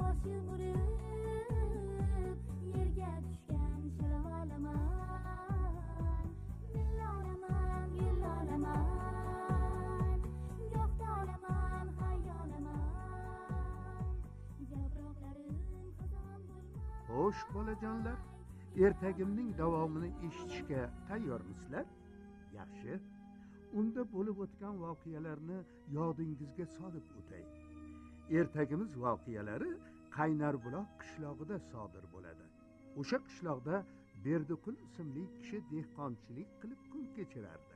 boshim urib yerga tushgan shalvolaman. Millolaman, yillolaman, gohda olaman, hayyolaman. Yaproqlarim xazon bo'lmas. Xo'sh bolajonlar, ertagimning davomini eshitishga tayyormisizlar? Yaxshi. Unda bo'lib o'tgan voqealarni yodingizga solib o'tay. Ertagimiz voqealari Qaynarbuloq qishlog'ida sodir bo'ladi. O'sha qishloqda Berdiqul ismli kishi dehqonchilik qilib kun kechirardi.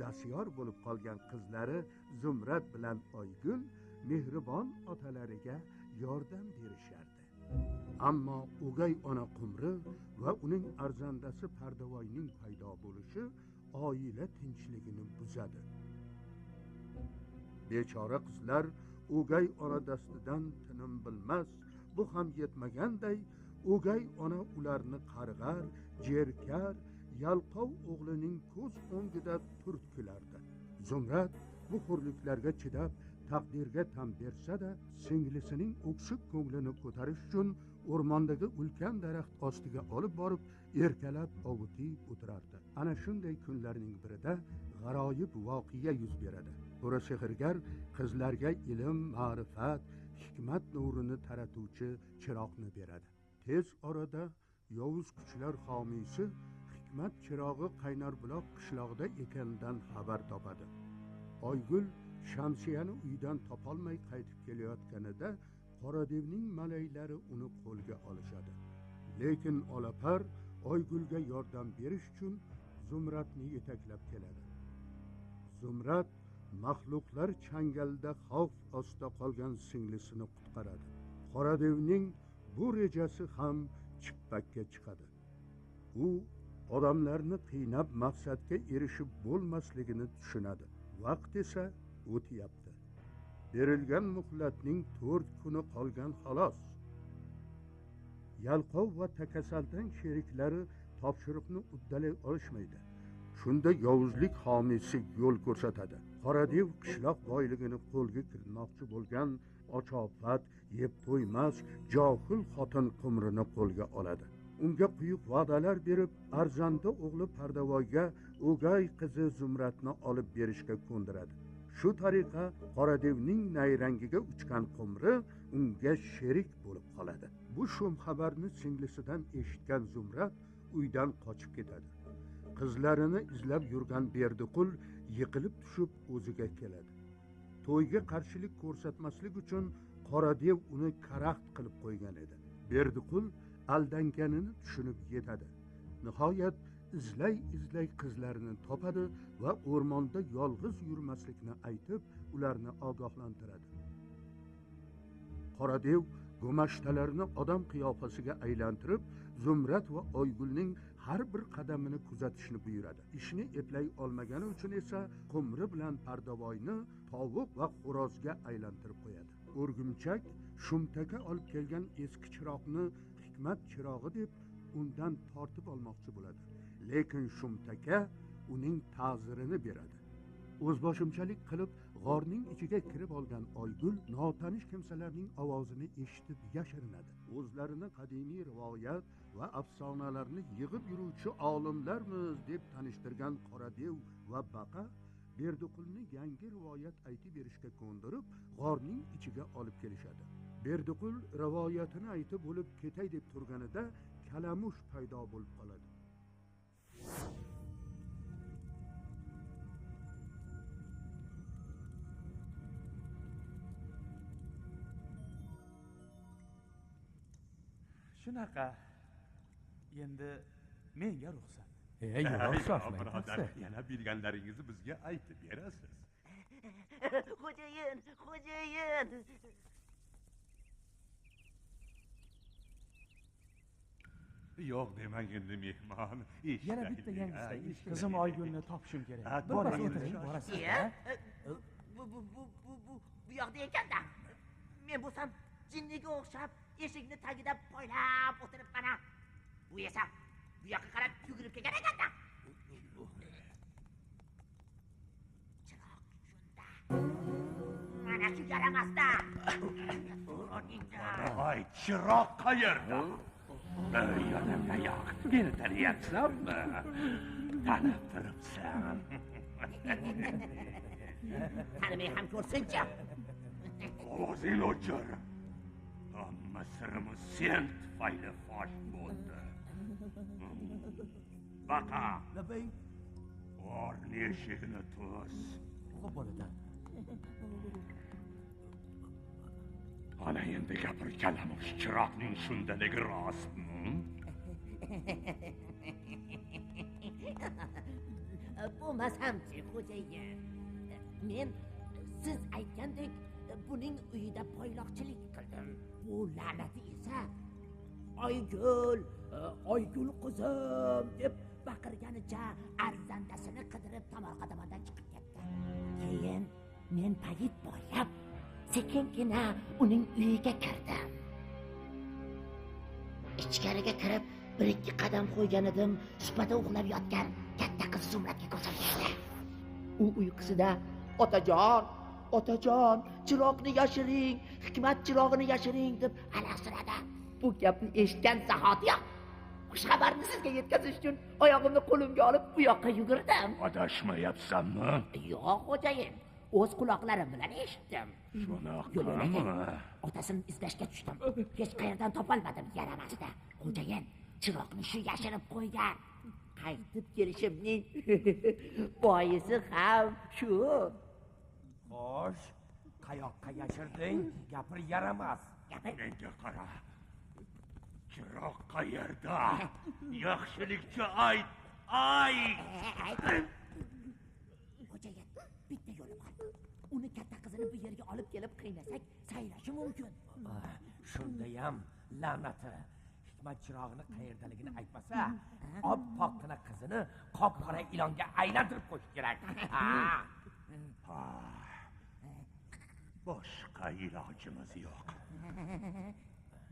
Dastyor bo'lib qolgan qizlari Zumrad bilan Oygul mehribon otalariga yordam berishardi. Ammo o'gay ona Qumri va uning arzandasi Pardavoyning paydo bo'lishi oila tinchligini buzadi. Bechora qizlar o'gay ona dastidan tinim bilmas, bu ham yetmaganday o'gay ona ularni qarg'ar, jerkar, yalqov o'g'lining ko'z o'ngida turtkilardi. Zumrad bu xo'rliklarga chidab taqdirga tan bersa-da, singlisining o'ksik ko'nglini ko'tarish uchun o'rmondagi ulkan daraxt ostiga olib borib erkalab ovutib o'tirardi. Ana shunday kunlarning birida g'aroyib voqea yuz beradi. To'ra sehrgar qizlarga ilm, ma'rifat, hikmat nurini taratuvchi chiroqni beradi. Tez orada yovuz kuchlar homiysi hikmat chirog'i Qaynarbuloq qishlog'ida ekanidan xabar topadi. Oygul Shamsiyani uydan topolmay qaytib kelayotganida Qoradevning malaylari uni qo'lga olishadi. Lekin Olapar Oygulga yordam berish uchun Zumradni yetaklab keladi. Zumrad maxluqlar changalida xavf ostida qolgan singlisini qutqaradi. Qoradevning bu rejasi ham chippakka chiqadi. U odamlarni qiynab maqsadga erishib bo'lmasligini tushunadi. Vaqt esa o'tyapti. Berilgan muhlatning 4 kuni qolgan xolos. Yalqov va Takasaldan sheriklari topshiriqni uddalay olishmaydi. Shunda yovuzlik homiysi yo'l ko'rsatadi. Qoradev qishloq boyligini qo'lga kiritmoqchi bo'lgan ochofat, yeb to'ymas, johil xotin Qumrini qo'lga oladi. Unga quyuq va'dalar berib, arzanda o'g'li Pardavoyga o'gay qizi Zumradni olib berishga ko'ndiradi. Shu tariqa Qoradevning nayrangiga uchgan Qumri unga sherik bo'lib qoladi. Bu shum xabarni singlisidan eshitgan Zumrad uydan qochib ketadi. Qizlarini izlab yurgan Berdiqul yiqilib tushib o'ziga keladi. To'yga qarshilik ko'rsatmaslik uchun Qoradev uni karaxt qilib qo'ygan edi. Berdiqul aldanganini tushunib yetadi. Nihoyat izlay qizlarini topadi va o'rmonda yolg'iz yurmaslikni aytib, ularni ogohlantiradi. Qoradev go'mashtalarini odam qiyofasiga aylantirib, Zumrad va Oygulning har bir qadamini kuzatishni buyuradi. Ishni eplay olmagani uchun esa Qumri bilan Pardavoyni tovuq va xo'rozga aylantirib qo'yadi. O'rgimchak Shumtaka olib kelgan eski chiroqni hikmat chirog'i deb undan tortib olmoqchi bo'ladi. Lekin Shumtaka uning ta'zirini beradi. O'zboshimchalik qilib g'orning ichiga kirib olgan Oygul notanish kimsalarning ovozini eshitib yashirinadi. O'zlarini qadimiy rivoyat va afsonalarni yig'ib yuruvchi olimlarmiz deb tanishtirgan Qoradev va Baqa Berdiqulni yangi rivoyat aytib berishga ko'ndirib, g'orning ichiga olib kelishadi. Berdiqul rivoyatini aytib bo'lib ketay deb turganida kalamush paydo bo'lib qoladi. Shunaqa. Endi menga ruxsat. Yo'q, birodar, yana bilganlaringizni bizga aytib berasiz. Xo'jayin. Yo'q demang endi mehmon. Yana bitta yangisida qizim Oygulni topishim kerak. Boring, o'tiring, borasiz. Bu yoqda ekan-da. Men bo'lsam jinniga o'xshab eshikni tagida poylab o'tiribman. Bu esa bu yoqqa qarab yugurib kelgan ekan-da. Chiroq shunda. Mana Ana shu yaramasda. O'rningda. Voy, chiroq qayerda? Ey odamga yo'q. Meni taniyapsanmi? Tanib turibsan. Tanimay ham ko'rsinchi. Ovozingni o'chir. Hamma sirimiz sen tufayli fosh bo'ldi. Baqa. Labay. Orni eshigini to's. Xo'p bo'ladi. Ana endi gapirganimiz chiroqning shundaligi rostmi? Bo'lmasamchi, xo'jayin. Men siz aytgandek buning uyida poyloqchilik qildim. Bu la'nati esa Oygul qizim deb baqirganicha arzandasini qidirib tomorqa tomondan chiqib ketdi. Keyin men payit boylab sekingina uning uyiga kirdim. Ichkariga kirib bir ikki qadam qo'ygan edim, supada uxlab yotgan katta qiz Zumradga ko'zim tushdi. U uyqusida otajon, chiroqni yashiring, hikmat chirog'ini yashiring deb alahsiradi. Bu gapni eshitgan zahotiyoq xushxabarni sizga yetkazish uchun oyog'imni qo'limga olib bu yoqqa yugurdim. Adashmayapsanmi? Yo'q, xo'jayin. O'z quloqlarim bilan eshitdim. Shunaqami? Otasini izlashga tushdim. Hech qayerdan topolmadim yaramasda. Xo'jayin, chiroqni shu yashirib qo'ygan. Qaytib kelishimning boisi ham shu. Xo'sh, qayoqqa yashirding? Gapir yaramas. Menga qara. Chiroq qayerda? Yaxshilikcha ayt. Xo'jayin, bitta yo'li bor. Uni katta qizini bu yerga olib kelib qiynasak, saylashi mumkin. Shundayam la'nati. Hikmat chirog'ini qayerdaligini aytmasa, oppoqqina qizini qop-qora ilonga aylantirib qo'yish kerak. Boshqa ilojimiz yo'q.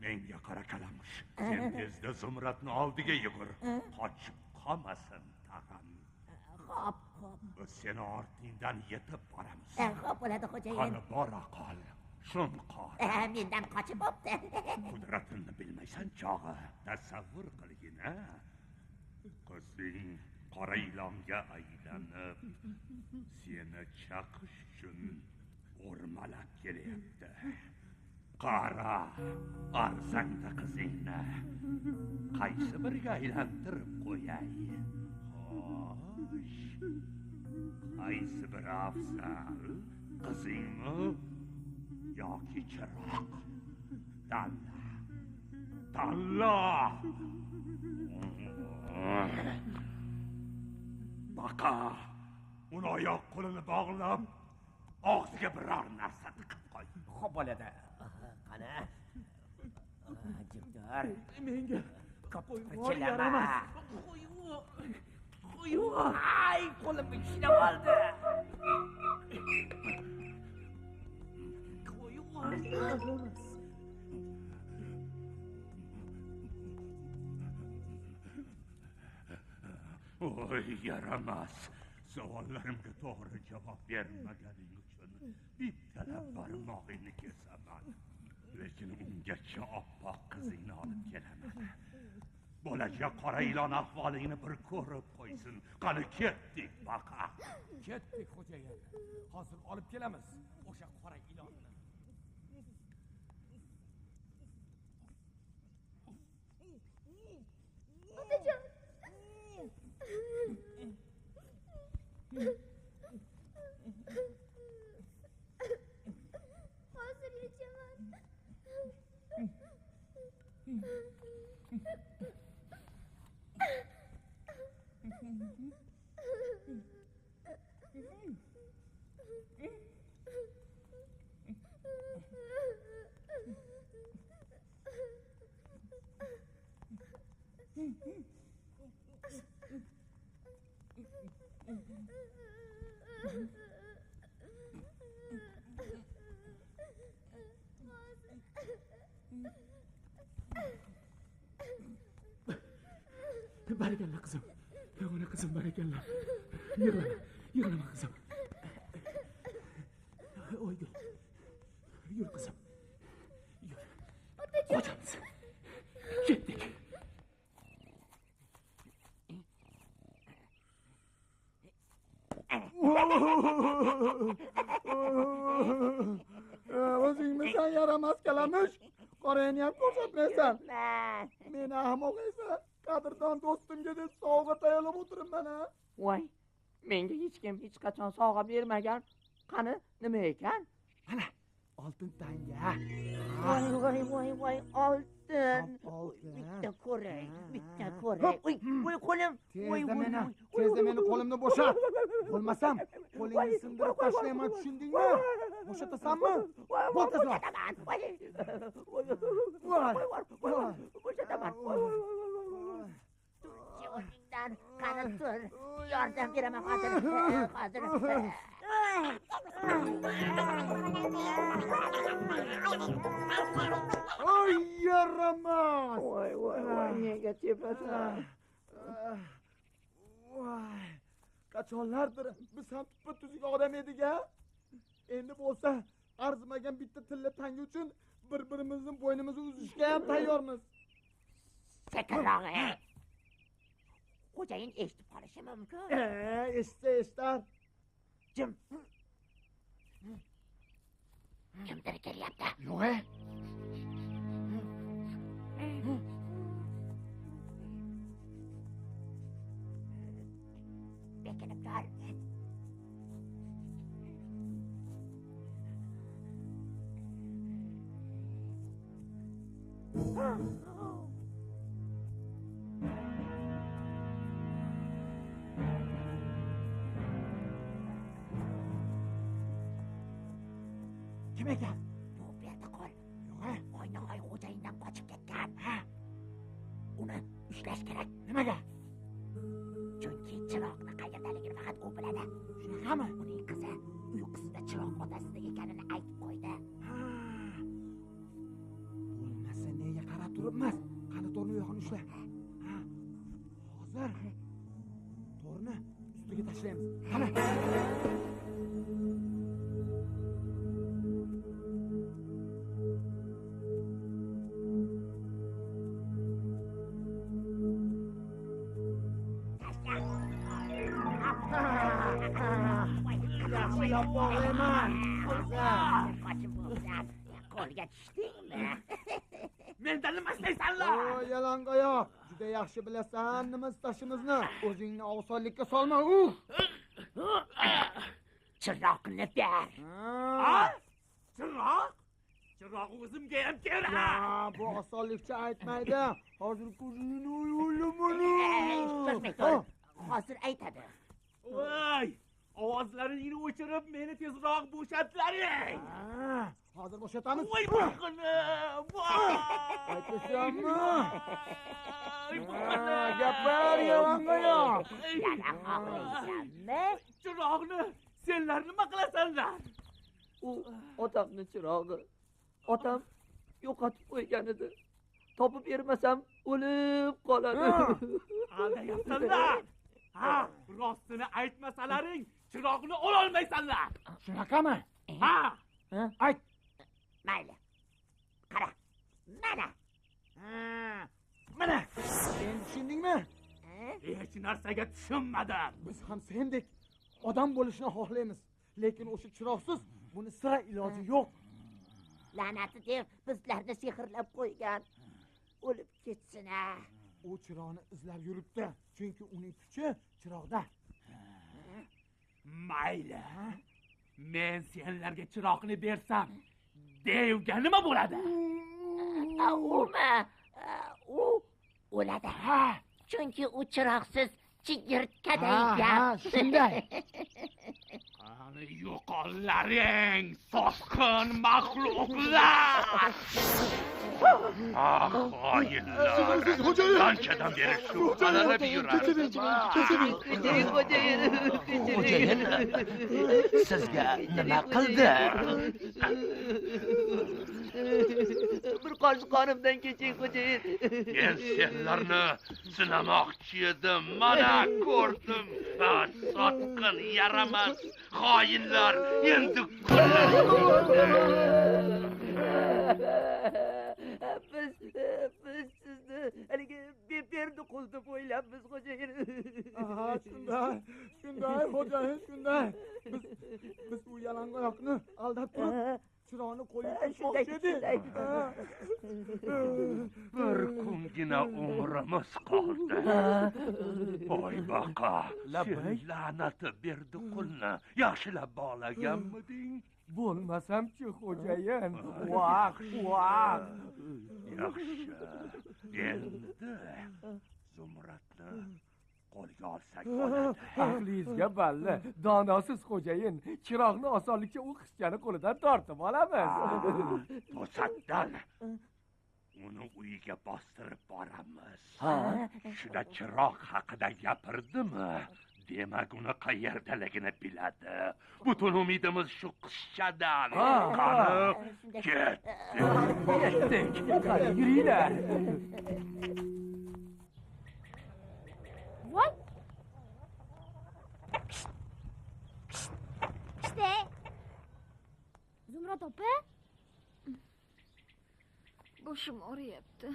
Menga qara kalamush. Sen tezda Zumradni oldiga yugur. Qochib qolmasin tag'in. Xo'p. Biz seni ortingdan yetib boramiz. Xo'p bo'ladi, xo'jayin. Qani bora qol. Shunqor. Mendan qochib bo'pti. Qudratini bilmaysan chog'i. Tasavvur qilgin-a. Qizing qora ilonga aylanib, seni chaqish uchun o'rmalab kelyapti. Qara, arzanda qizingni qaysi biriga aylantirib qo'yay? Xo'sh, qaysi biri afzal? Qizingmi yoki chiroq? Tanla. Baqa, uni oyoq qo'lini bog'lab, og'ziga biror narsa tiqib qo'y. Xo'p bo'ladi. Qani? Jirdir. Menga qo'y yaramas. Qo'y. Ay, qo'limni kishnab oldi. Qo'y. Voy, yaramas. Savollarimga to'g'ri javob bermaganing uchun bittalab barmog'ingni kesaman. Lekin ungacha oppoq qizingni olib kelaman. Bo'lajak qora ilon ahvolingni bir ko'rib qo'ysin. Qani ketdik, Baqa. Ketdik, xo'jayin. Hozir olib kelamiz o'sha qora ilonni. Otajon. Hozir yechaman. Barakalla qizim. Yog'ona qizim, barakalla. Yig'lama qizim. Yur qizim. Yur. Otajon. Qochamiz. Ketdik. O'zingni sen yaramas kalamush. Qorayni ham ko'rsatmaysan. Meni ahmoq esa qadrdon do'stimga deb sovg'a tayyorlab o'tiribman ha. Voy, menga hech kim hech qachon sovg'a bermagan. Qani, nima ekan? Mana oltin tanga. Voy, oltin. Oltin. Bitta ko'ray. Voy, qo'lim. Tezda meni qo'limni bo'shat. Bo'lmasam qo'lingni sindirib tashlayman, tushundingmi? Bo'shatasanmi? Bo'tasan. Bo'shataman. O'zingdan qani tur. Yordam beraman hozir. Oy, yaramas. Voy, nega tepasan? Voy, qachonlardir biz ham tuppa-tuzuk odam edik-a. Endi bo'lsa arzimagan bitta tilla tanga uchun bir-birimizni bo'ynimizni uzishga ham tayyormiz. Sekinroq. Xo'jayin eshitib qolishi mumkin. Eshitar. Jim. Kimdir kelyapti. Yo'q-a? Bekinib tur. Kim ekan? Bu berdi qo'l. Oynahoy xo'jayindan qochib ketgan. Uni ushlash kerak. Nimaga? Chunki chiroqni qayerdaligini faqat u biladi. Shunaqami? Uning qizi uyqusida chiroq otasida ekanini aytib qo'ydi. Bo'lmasa nega qarab turibmiz? Qani to'rni yo'qini ushla. Hozir to'rni ustiga tashlaymiz. Qani. Qo'lga tushdingmi? Mendan nima istaysanlar? Yalangoyoq, juda yaxshi bilasan nima istashimizni. O'zingni osonlikka solma. Chiroqni ber. Chiroq? Chiroq o'zimga ham kerak. Bu osonlikcha aytmaydi. Hozir ko'zingni o'ylamani. Shoshmay tur. Hozir aytadi. Voy! Ovozlaringni o'chirib, meni tezroq bo'shatlaring. Hozir bo'shatamiz. Voy, baxonim! Voy! Aytasanmi? Gapir, yalangoyoq. Yana xohlaysanmi? Chiroqni senlar nima qilasanlar? U otamni chirog'i. Otam yo'qotib qo'ygan edi. Topib bermasam o'lib qoladi. Aldayapsanlar. Ha, rostini aytmasalaring, chiroqni ololmaysanlar. Shunaqami? Ha? Ayt. Mayli. Qara. Mana. Mana. Sen tushundingmi? Hech narsaga tushunmadim. Biz ham sendek odam bo'lishni xohlaymiz, lekin o'sha chiroqsiz buni sira iloji yo'q. La'nati deb bizlarni sehrlab qo'ygan. O'lib ketsin-a. U chiroqni izlab yuribdi, chunki uning kuchi chiroqda. Mayli. Men senlarga chiroqni bersam, devga nima bo'ladi? U o'ladi. Chunki u chiroqsiz chigirtkaday gap. Shunday. Qani yo'qollaring, sosqin maxluqlar! Xoinlar! Qanchadan beri shu qalarib yurasiz? Xo'jayin, sizga nima qildi? Bir qoshiq qonimdan keching, xo'jayin. Men senlarni sinamoqchi edim. Mana ko'rdim. Sotqin, yaramas, xoinlar endi ko'rdim. biz sizni haligi Berdiqul deb o'ylabmiz xo'jayin. Aha, shunday xo'jayin, shunday. Biz bu yalangoyoqni aldab turib chiroqni qo'yib qo'ymoqchi edik. Bir kungina umrimiz qoldi. Voy baqa, sen la'nati Berdiqulni yaxshilab bog'laganmiding? Bo'lmasamchi xo'jayin. Vaq. Yaxshi. Endi Zumradni qo'lga olsak bo'ladi. Aqlingizga balla. Donosiz xo'jayin. Chiroqni osonlikcha u qizchani qo'lidan tortib olamiz. To'satdan uni uyiga bostirib boramiz. Shunda chiroq haqida gapirdimi? Demak, uni qayerdaligini biladi. Butun umidimiz shu qizchadan. Qani, Ketdik. Qani yuringlar. Voy. İşte. Zumrad opa. Boshim og'riyapti.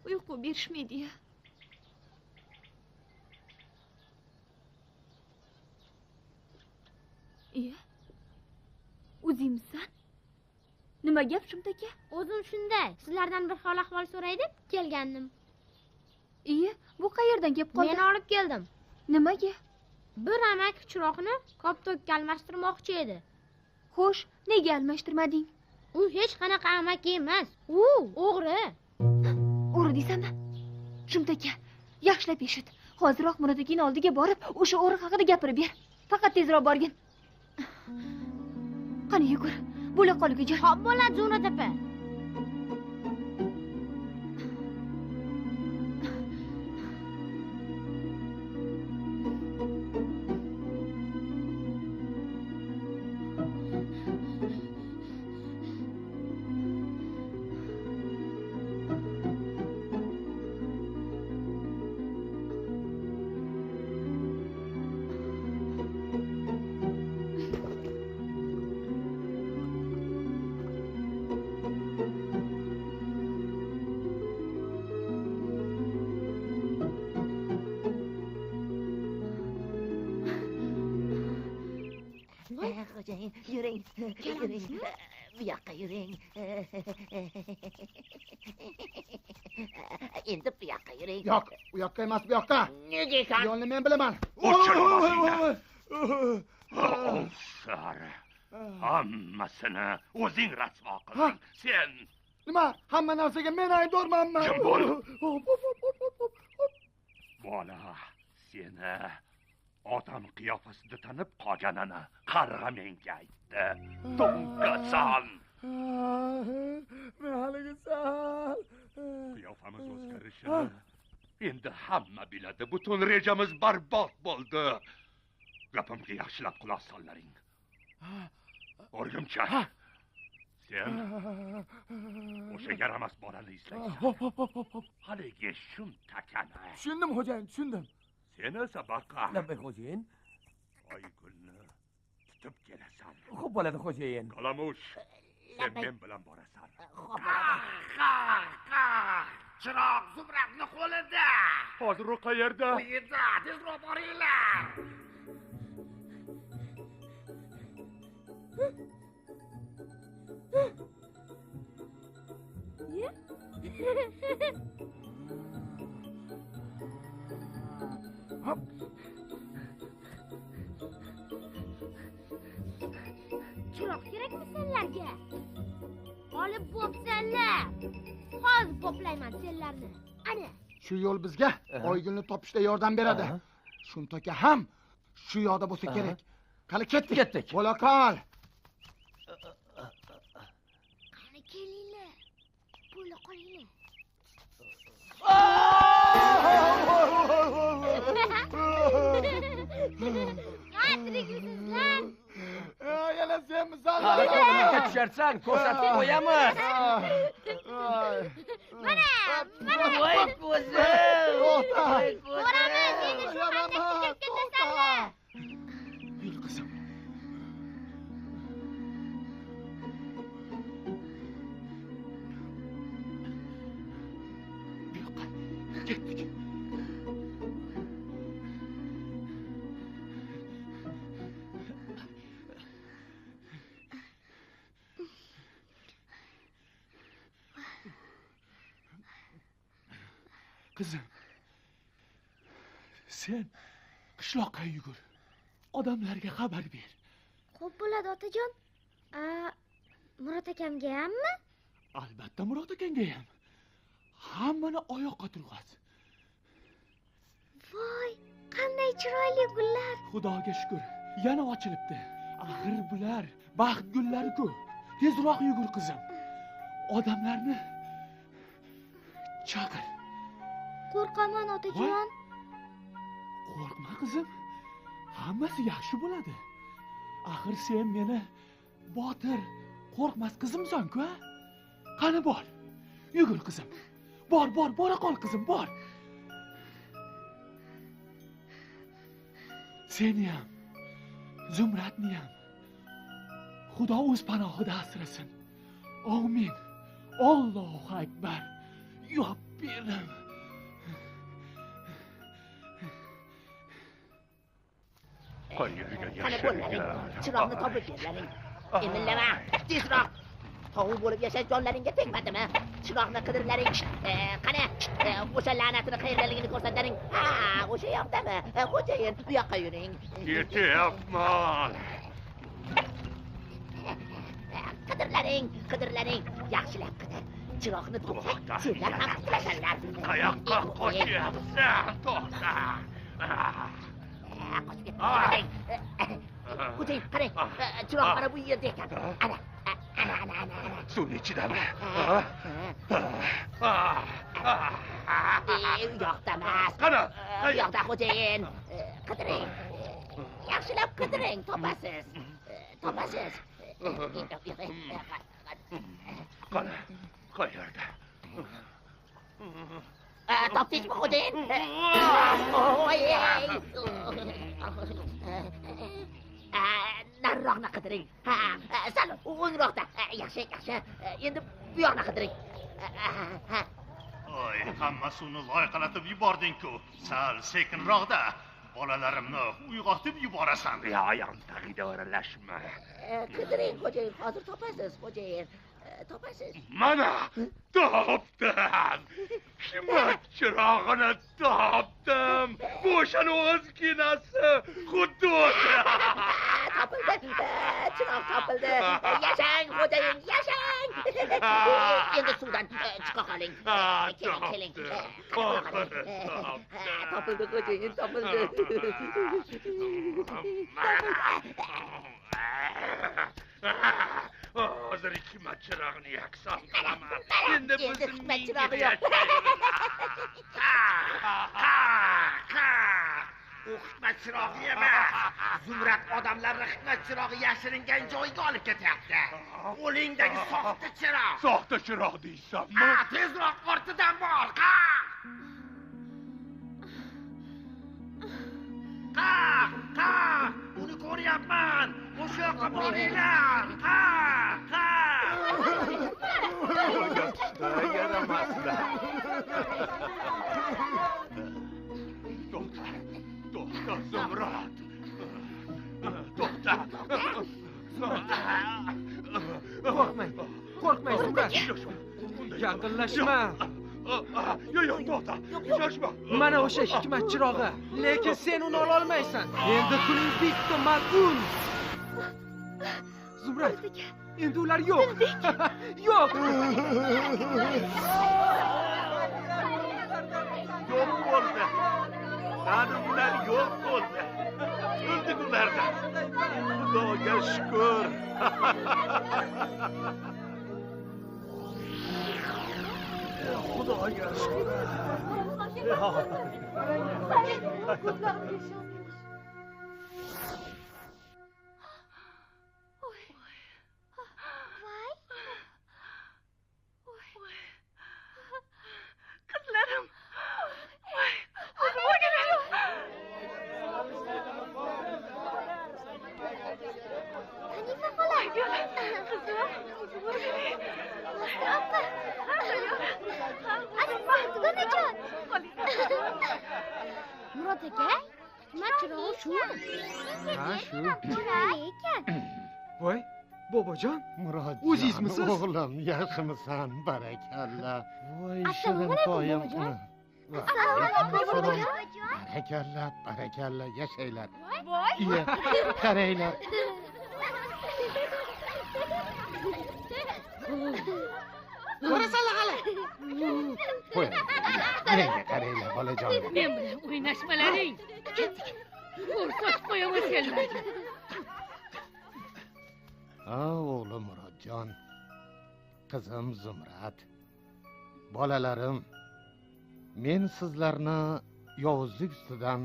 Uyqu berishmaydi-ya. O'zingmisan? Nima gap Shumtaka? O'zim shunday. Sizlardan bir hol ahvol so'ray deb kelgandim. Bu qayerdan kelib qoldi? Men olib keldim. Nimaga? Bir amak chiroqni koptokka almashtirmoqchi edi. Xo'sh, nega almashtirmading? U hech qanaqa amaki emas. U o'g'ri. O'g'ri deysanmi? Shumtaka, yaxshilab eshit. Hoziroq Murod akaning oldiga borib, o'sha o'g'ri haqida gapirib ber. Faqat tezroq borgin. Qani yugur. Bo'la qol ukajon. Xo'p bo'ladi, Zumrad opa. Xo'jayin, yuring. Bu yoqqa yuring. Endi bu yoqqa yuring. Yo'q, u yoqqa emas, bu yoqqa. Nega ekan? Yo'lni men bilaman. Ovsar. Hammasini o'zing rasvo qilding. Sen Nima? Hamma narsaga men aybdormanmi? Jim bo'l. Bola, seni odam qiyofasida tanib qolganini qarg'a menga aytdi. To'nkasan. Men haligi sal. Qiyofamiz o'zgarishini endi hamma biladi. Butun rejamiz barbod bo'ldi. Gapimga yaxshilab quloq sollaring. O'rgimcha. Sen o'sha yaramas bolani izlaysan. Haligi Shumtakani. Tushundim, xo'jayin, tushundim. Sen esa baqa. Nima xo'jayin? Oygulni tutib kelasan. Xo'p bo'ladi xo'jayin. Kalamush, sen men bilan borasan. Chiroq Zumradni qo'lida. Hozir u qayerda? Bu yerda, tezroq boringlar. Chiroq kerakmi senlarga? Olib bo'psanlar. Hozir poplayman senlarni. Ana. Shu yo'l bizga Oygulni topishda yordam beradi. Shumtaka ham shu yoqda bo'lsa kerak. Qani ketdik. Bo'la qol. Qani kelinglar. Bo'la qolinglar. Qantriksizlar? Yana senmisan? Qancha tusharsan, ko'rsatib qo'yamiz. Mana. Voy ko'zim. To'xta. Ko'ramiz, endi shu qancha ketasanlar. Yur qizim. Qizim, sen qishloqqa yugur. Odamlarga xabar ber. Xo'p bo'ladi otajon. Murod akamga hammi? Albatta Murod akangga ham. Hammani oyoqqa turg'az. Voy, qanday chiroyli gullar. Xudoga shukr, yana ochilibdi. Axir bular baxt gullari-ku. Tezroq yugur qizim. Odamlarni chaqir. Qo'rqaman otajon. Qo'rqma qizim. Hammasi yaxshi bo'ladi. Axir sen meni botir, qo'rqmas qizimsan-ku, a? Qani bor. Yugur qizim. Bor, bora qol qizim, bor. Seni ham, Zumradni ham Xudo o'z panohida asrasin. Amin. Allohu akbar. Yop berdim. Qani bo'llaring, chiroqni topib berlaring. Emillama, tezroq. Tovuq bo'lib yashash jonlaringga tegmadimi? Chiroqni qidirlaring. Qani, o'sha la'natini qayerdaligini ko'rsatlaring. Ha, o'sha yoqdami? Xo'jayin, bu yoqqa yuring. Ketyapman. Qidirlaring. Yaxshilab qidir. Chiroqni topsak, senlar ham qutulasizlar. Qayoqqa qochyapsan? To'xta. Xo'jayin, qarang. Chiroq mana bu yerda ekan. Ana. Suvni ichidami? U yoqda emas. Qani? Bu yoqda xo'jayin. Qidiring. Yaxshilab qidiring, topasiz. Qani? Qayerda? Topdingmi xo'jayin? Nariroqni qidiring. Sal o'ngroqda. Yaxshi. Endi bu yoqni qidiring. Oy, hamma suvni loyqalatib yubording-ku. Sal sekinroqda. Bolalarimni uyg'otib yuborasan. Yo'q, tagida o'ralashma. Qidiring xo'jayin, hozir topasiz xo'jayin. Topasiz. Mana topdim. Hikmat chirog'ini topdim. Bu o'shani o'zginasi. Xuddi o'sha. Topildi. Chiroq topildi. Yashang xo'jayin, yashang. Endi suvdan chiqa qoling. Keling. Topildi xo'jayin, topildi. Hozir hikmat chirog'ini yakson qilaman. Endi hikmat chirog'i yo'q. U hikmat chirog'i emas. Zumrad odamlarni hikmat chirog'i yashiringan joyga olib ketyapti. Qo'lingdagi soxta chiroq. Soxta chiroq deysanmi? Tezroq ortidan bor. Uni ko'ryapman. O'sha yoqqa boringlar. Yaramaslar. To'xta, Zumrad. To'xta. Qo'rqmang, Zumrad. Yaqinlashma. Yo'q, to'xta. Shoshma. Mana o'sha hikmat chirog'i. Lekin sen uni ola olmaysan. Endi kuning bitta mal'un. Zumrad, endi ular yo'q. Yo'q. Yo'q bo'ldi. Qani ular yo'q bo'ldi. O'ldik ulardan. Xudoga shukr. Xudoga shukr. Qizlarim. Hanifa xola. Qizim. Opa. Onajon. Murod aka, hikmat chirog'i shumi? Ha, shu. Ekan. Voy, bobojon, Murodjon, o'zingizmisiz? o'g'lim, yaxshimisan? Barakalla. Voy, Assalomu alaykum, shirintoyim. bobojon. Barakalla, barakalla, yashaylar. Iya, qaranglar. Ko'rasanlar hali. Menga qaranglar, bolajon. Men bilan o'ynashmalaring. Ko'rsatib qo'yaman senlarga. O'g'lim Murodjon, qizim Zumrad, bolalarim, men sizlarni yovuzlik ustidan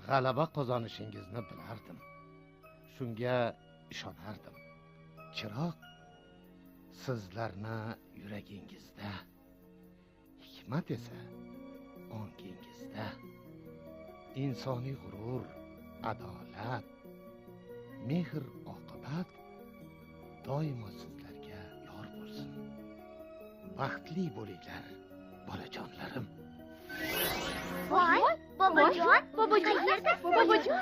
g'alaba qozonishingizni bilardim. Shunga ishonardim. Chiroq sizlarni yuragingizda, hikmat esa ongingizda. Insoniy g'urur, adolat, mehr, oqibat doimo sizlarga yor bo'lsin. Baxtli bo'linglar, bolajonlarim. Voy, bobojon, qayerda? Bobojon.